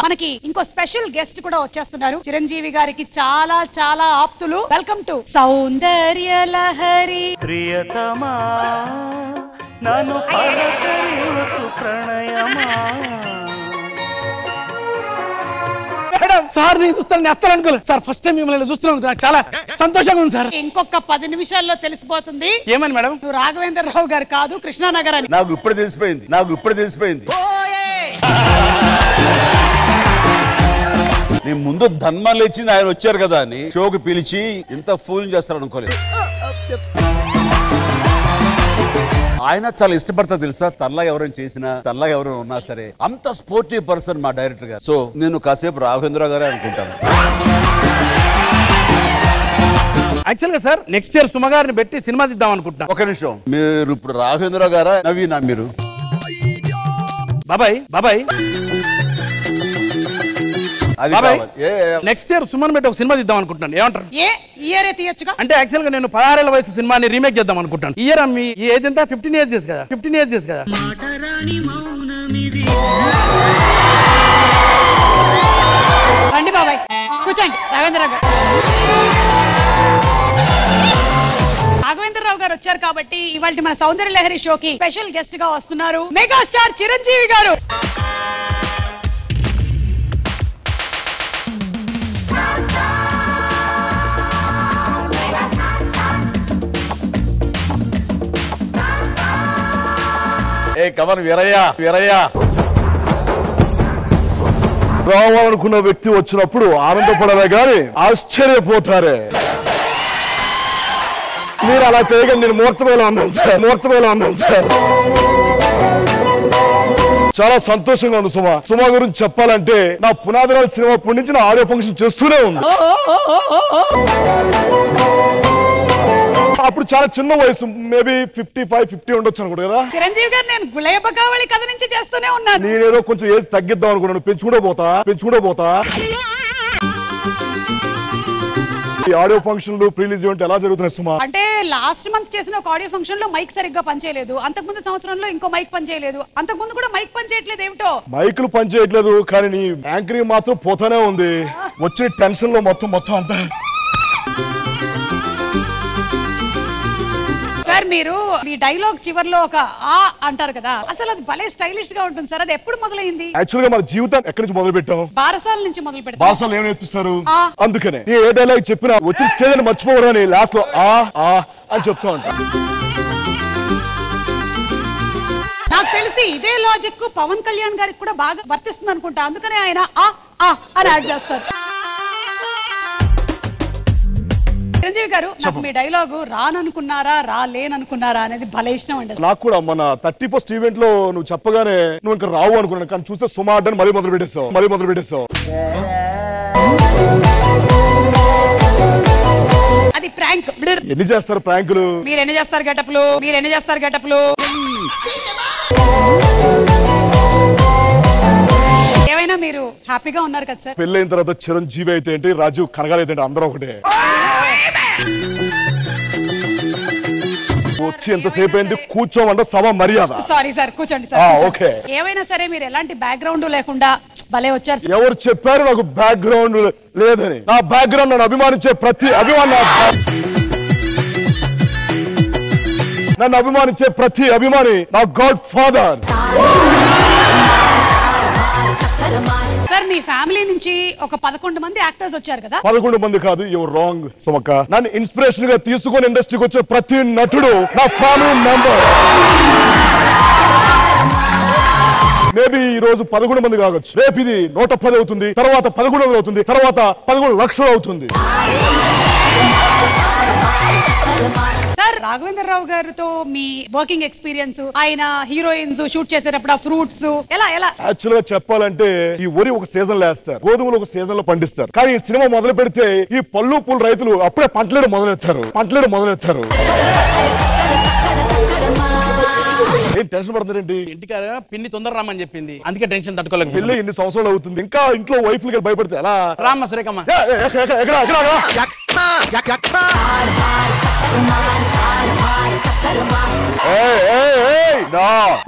మనకి ఇంకో special guest కూడా వచ్చేస్తున్నారు. చిరంజీవి గారికి చాలా చాలా ఆప్తులు. వెల్కమ్ టు సౌందర్య లహరి. ప్రియతమా నన్ను పలకరించు ప్రణయమా. సార్ నేను చూస్తాను నేస్తాను అనుకోలేదు సార్. ఫస్ట్ టైం మిమ్మల్ని చూస్తున్నాను, నాకు చాలా సంతోషంగా ఉంది సార్. ఇంకొక 10 నిమిషాల్లో తెలిసిపోతుంది. ఏమని మేడం? నువ్వు రాఘవేంద్రరావు గారు కాదు, కృష్ణానగర్ అని. నాకు ఇప్పుడు తెలిసిపోయింది. నేను ముందు ధన్మాలు ఇచ్చింది ఆయన వచ్చారు కదా అని షోకి పిలిచి ఇంత ఫూల్ చేస్తారు అనుకోలేదు. ఆయన చాలా ఇష్టపడతా తెలుసా, తల్లా ఎవరైనా చేసినా తల్లా ఎవరైనా ఉన్నా సరే అంత స్పోర్టివ్ పర్సన్ మా డైరెక్టర్ గారు. సో నేను కాసేపు రాఘవేంద్ర గారే అనుకుంటాను. యాక్చువల్ గా సార్ నెక్స్ట్ ఇయర్ సుమ గారిని పెట్టి సినిమా తీద్దాం అనుకుంటున్నా. ఒక నిమిషం, మీరు ఇప్పుడు రాఘవేంద్ర గారా నవీనా? మీరు బాబాయ్ నెక్స్ట్ ఇయర్ సుమన్ పెట్టి ఒక సినిమా తీద్దాం అనుకుంటున్నాను. ఏమంటారు? ఇయర్ తీయొచ్చుగా. అంటే యాక్చువల్ గా నేను 16 ఏళ్ల వయసు సినిమాని రీమేక్ చేద్దాం అనుకుంటాను. ఇయర్ మీ ఏజ్ ఎంత? 15 years కదా. 15 years కదా. రండి బాబాయ్, కూర్చోండి. రాఘవేంద్రరావు గారు వచ్చారు కాబట్టి ఇవాళ మన సౌందర్య లహరి షోకి స్పెషల్ గెస్ట్ గా వస్తున్నారు మెగాస్టార్ చిరంజీవి గారు. కమన్ వీరయ్య రావాలనుకున్న వ్యక్తి వచ్చినప్పుడు ఆనందపడలే గాని ఆశ్చర్యపోతారే. మీరు అలా చేయగా నేను మూర్ఛపోయేలా ఉన్నాను సార్. చాలా సంతోషంగా ఉంది సుమ గురించి చెప్పాలంటే నా పునాదిరాజు సినిమా అప్పటి నుంచి నా ఆడియో ఫంక్షన్ చేస్తూనే ఉంది. అప్పుడు చాలా చిన్న వయసు, మేబీ 55-50 ఉండొచ్చు అనుకోడు కదా. చిరంజీవి గారు నేను గుళయ్య బకావళి కథ నుంచి చేస్తూనే ఉన్నాను. నేనేదో కొంచెం ఏజ్ తగ్గిద్దాం అనుకున్నాను, పెంచుకుంటూ పోతా. ఈ ఆడియో ఫంక్షన్లు ప్రీలీజ్ ఈవెంట్ ఎలా జరుగుతున్నాయి సుమా? అంటే లాస్ట్ మంత్ చేసిన ఒక ఆడియో ఫంక్షన్ లో మైక్ సరిగ్గా పనిచేయలేదు. అంతకుముందు సంవత్సరంలో ఇంకో మైక్ పనిచేయలేదు. అంతకుముందు కూడా మైక్ పనిచేయట్లేదు. ఏమిటో మైకులు పనిచేయట్లేదు కానీ నీ యాంకరింగ్ మాత్రం పోతానే ఉంది. వచ్చే టెన్షన్ లో మొత్తం అంతా. సార్ మీరు మీ డైలాగ్ చివర్లో ఒక ఆ అంటారు కదా, అసలు అది భలే స్టైలిష్ గా ఉంటుంది సార్. అది ఎప్పుడు మొదలైంది? యాక్చువల్ గా మన జీవితం ఎక్కడి నుంచి మొదలు పెట్టాం? బారసాల నుంచి మొదలు పెడతాం. బారసాలు ఏం నేర్పిస్తారు? అందుకనే ఏ డైలాగ్ చెప్పినా వచ్చిన స్టేజ్ అని మర్చిపోవడం అని లాస్ట్ లో ఆ అని చెప్తా ఉంటా. నాకు తెలిసి ఇదే లాజిక్ పవన్ కళ్యాణ్ గారికి కూడా బాగా వర్తిస్తుంది అనుకుంటా. అందుకనే ఆయన ఆ అని యాడ్ చేస్తారు. చిరంజీవి గారు, నాకు మీ డైలాగు రాననుకున్నారా రాలేననుకున్నారా అనేది భలే ఇష్టం అండి. నాకు కూడా మన 31st ఈవెంట్ లో నువ్వు చెప్పగానే నువ్వు ఇంకా రావు అనుకున్నాను, కానీ చూస్తే సుమా అని మరీ మొదలు పెట్టేస్తావు. అది ప్రాంక్. ఎన్ని చేస్తారు ప్రాంకులు? మీరు ఎన్ని చేస్తారు గెటప్లు? ఏమైనా మీరు హ్యాపీగా ఉన్నారు కదా సార్? పెళ్ళైన తర్వాత చిరంజీవి అయితే ఏంటి, రాజీవ్ కనగాలి అయితే అందరూ ఒకటే. వచ్చి ఎంతసేపు అయింది, కూర్చోమంటే సభ మర్యాద. సారీ సార్, కూర్చోండి సార్. ఓకే. ఏమైనా సరే మీరు ఎలాంటి బ్యాక్గ్రౌండ్ లేకుండా భలే వచ్చారు. ఎవరు చెప్పారు నాకు బ్యాక్గ్రౌండ్ లేదని? నా బ్యాక్గ్రౌండ్ నన్ను అభిమానించే ప్రతి అభిమాని నా గాడ్ ఫాదర్. సార్ మీ ఫ్యామిలీ నుంచి ఒక 11 మంది యాక్టర్స్ వచ్చారు కదా? 11 మంది కాదు, యువర్ రాంగ్ సుమక్క. నన్ను ఇన్స్పిరేషన్ గా తీసుకొని ఇండస్ట్రీకి వచ్చే ప్రతి నటుడు నా ఫ్యామిలీ మెంబర్. మేబీ ఈ రోజు 11 మంది కావచ్చు, రేపు ఇది 110 అవుతుంది, తర్వాత 1100 అవుతుంది, తర్వాత 11 లక్షలు అవుతుంది. సార్ రాఘవేంద్రరావు గారితో మీ వర్కింగ్ ఎక్స్పీరియన్స్, ఆయన హీరోయిన్స్ షూట్ చేసేటప్పుడు ఆ ఫ్రూట్స్ ఎలా యాక్చువల్ గా చెప్పాలంటే ఈ వరి ఒక సీజన్ లో వేస్తారు, గోధుమలు ఒక సీజన్ లో పండిస్తారు. కానీ ఈ సినిమా మొదలు పెడితే ఈ పళ్ళు పూల రైతులు అప్పుడే పంటలేడు మొదలెత్తారు. ఏం టెన్షన్ పడుతున్నారేంటి? ఇంటికి పిన్ని తొందర రామని చెప్పింది, అందుకే టెన్షన్ తట్టుకోలేదు. పెళ్లి ఇన్ని సంవత్సరాలు అవుతుంది, ఇంకా ఇంట్లో వైఫ్ కి భయపడితే ఎలా? రామ్మ సురేఖమ్మ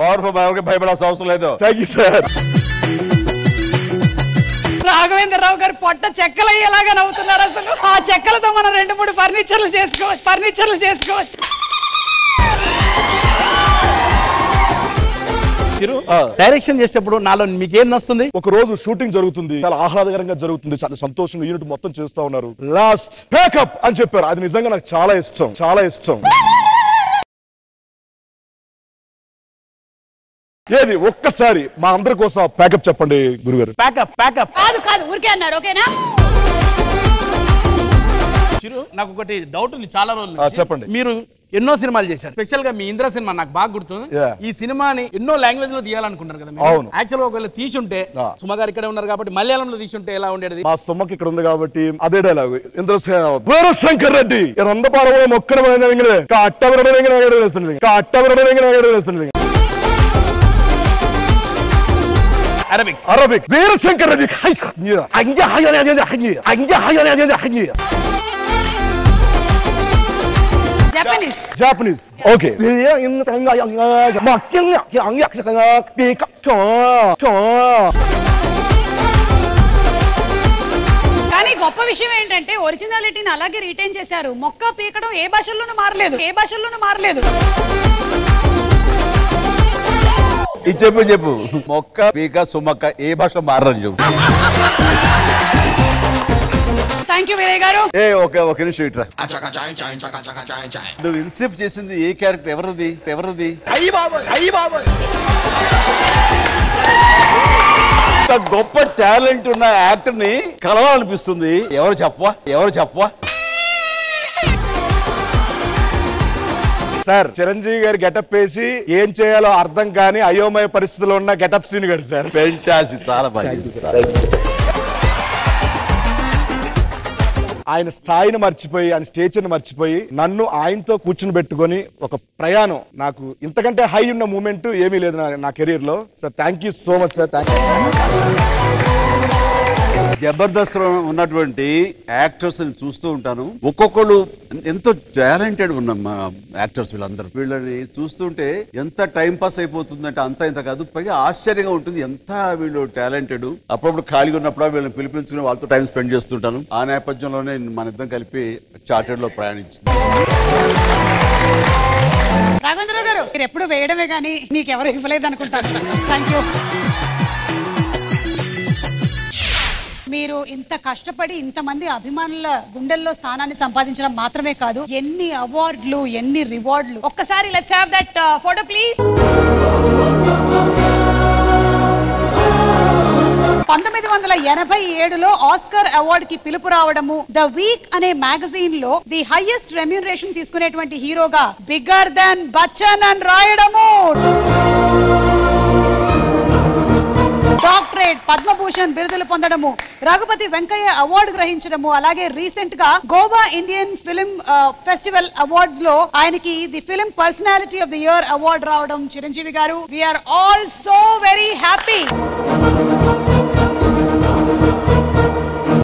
పవర్ఫుల్ భయపడాల్సిన అవసరం లేదు. Thank you sir. రాఘవేంద్రరావు గారు పొట్ట చెక్కలయ్యేలాగా నవ్వుతున్నారు. అసలు ఆ చెక్కలతో మనం 2-3 ఫర్నిచర్లు చేసుకోవచ్చు. డైరెక్షన్ చేసేటప్పుడు నాలో మీకేం నస్తుంది? ఒక రోజు షూటింగ్ జరుగుతుంది, చాలా ఆహ్లాదకరంగా జరుగుతుంది, చాలా సంతోషంగా యూనిట్ మొత్తం చేస్తా ఉన్నారు. లాస్ట్ ప్యాకప్ అని చెప్పారు. అది నిజంగా నాకు చాలా ఇష్టం. ఏది ఒక్కసారి మా అందరి కోసం ప్యాకప్ చెప్పండి గురుగారు. ప్యాకప్ కాదు ఊరికే అన్నారు. ఓకేనా? నాకు ఒకటి డౌట్ ఉంది చాలా రోజులు. చెప్పండి. మీరు ఎన్నో సినిమాలు చేశారు, స్పెషల్ గా మీ ఇంద్ర సినిమా నాకు బాగా గుర్తుంది. ఈ సినిమాని ఎన్నో లాంగ్వేజ్ లో తీయాలనుకుంటారు కదా. అవును. యాక్చువల్ గా ఒకవేళ తీసుంటే సుమ గారు ఇక్కడే ఉన్నారు కాబట్టి మలయాళంలో తీసుంటే ఎలా ఉండేది? మా సుమ్మకి ఇక్కడ ఉంది కాబట్టి అదే డైలాగ్. వీరశంకర్ రెడ్డి రందపాలవలో మొక్కన Arabic Veerashankar Reddy Japanese. Okay. కానీ గొప్ప విషయం ఏంటంటే ఒరిజినాలిటీని అలాగే రిటైన్ చేశారు. మొక్క పీకడం ఏ భాషల్లోనూ మారలేదు. ఇది చెప్పు. మొక్క పీక సుమక్క ఏ భాష మారని చెప్పు. థ్యాంక్ యూ వినయ్ గారు. ఒక నిమిషం ఇట్రా. నువ్వు ఇన్సెప్ట్ చేసింది ఏ క్యారెక్టర్? ఎవరిది? గొప్ప టాలెంట్ ఉన్న యాక్టర్ ని కలవాలనిపిస్తుంది. ఎవరు చెప్పవా? సార్ చిరంజీవి గారి గెటప్ వేసి ఏం చేయాలో అర్థం కాని అయోమయ పరిస్థితిలో ఉన్న గెటప్ సీన్ గారు సార్. ఫెంటాస్టిక్, చాలా బాగా. ఆయన స్థాయిని మర్చిపోయి, ఆయన స్టేచర్ని మర్చిపోయి నన్ను ఆయనతో కూర్చుని పెట్టుకొని ఒక ప్రయాణం. నాకు ఇంతకంటే హై ఉన్న మూమెంట్ ఏమీ లేదు నా కెరీర్ లో. Sir thank you so much sir. Jabardasth లో ఉన్నటువంటి యాక్టర్స్ ని చూస్తూ ఉంటాను. ఒక్కొక్కళ్ళు ఎంతో టాలెంటెడ్ ఉన్న యాక్టర్స్ వీళ్ళని చూస్తుంటే ఎంత టైం పాస్ అయిపోతుందంటే అంత ఇంత కాదు, పైగా ఆశ్చర్యంగా ఉంటుంది ఎంత వీళ్ళు టాలెంటెడ్. అప్పుడప్పుడు ఖాళీగా ఉన్నప్పుడు వీళ్ళని పిలిపించుకుని వాళ్ళతో టైం స్పెండ్ చేస్తుంటాను. ఆ నేపథ్యంలోనే మన ఇద్దరం కలిపి చార్టెడ్ లో ప్రయాణించింది. రాఘవేంద్రరావు గారు మీరు ఎప్పుడు వేయడమే కానీ మీకెవరు ఇవ్వలేదు అనుకుంటారు. Thank you. మీరు ఇంత కష్టపడి ఇంతమంది అభిమానుల గుండెల్లో స్థానాన్ని సంపాదించడం మాత్రమే కాదు, ఎన్ని అవార్డులు, ఎన్ని రివార్డులు. ఒక్కసారి let's have that photo please. 1987లో ఆస్కర్ అవార్డ్ కి పిలుపు రావడము, ద వీక్ అనే మ్యాగజైన్ లో ది హైయెస్ట్ రెమ్యూనరేషన్ తీసుకునేటువంటి హీరోగా బిగ్గర్ దెన్ బచ్చన్ అని రాయడము, డాక్టరేట్, పద్మభూషణ్ బిరుదులు పొందడము, రఘుపతి వెంకయ్య అవార్డు గ్రహించడము, అలాగే రీసెంట్ గా Goa Indian film festival awards లో ఆయనకి the film personality of the year award రావడం. చిరంజీవి గారు, we are all so very happy.